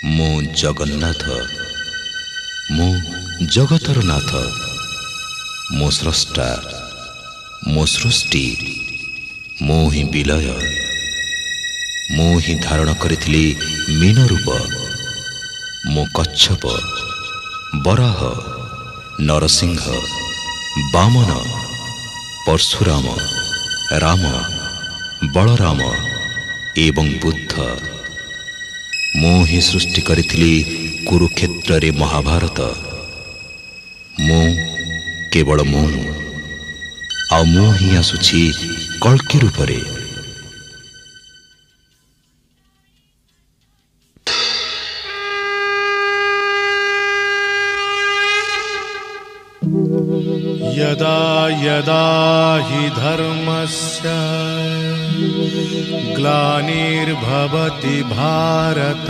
मो जगन्नाथ मो जगतर नाथ मो स्रष्टा मो सृष्टि मो ही विलय मो ही धारण करिथिली मीन रूप मो कच्छप बराह नरसिंह वामन परशुराम राम बलराम एवं बुद्ध मो ही सृष्टि करिथिली कुरुक्षेत्र रे महाभारत मो केवल मो आ मो ही आसुछि कल्कि रूप रे। यदा यदा हि धर्मस्य ग्लानिर्भवति भारत।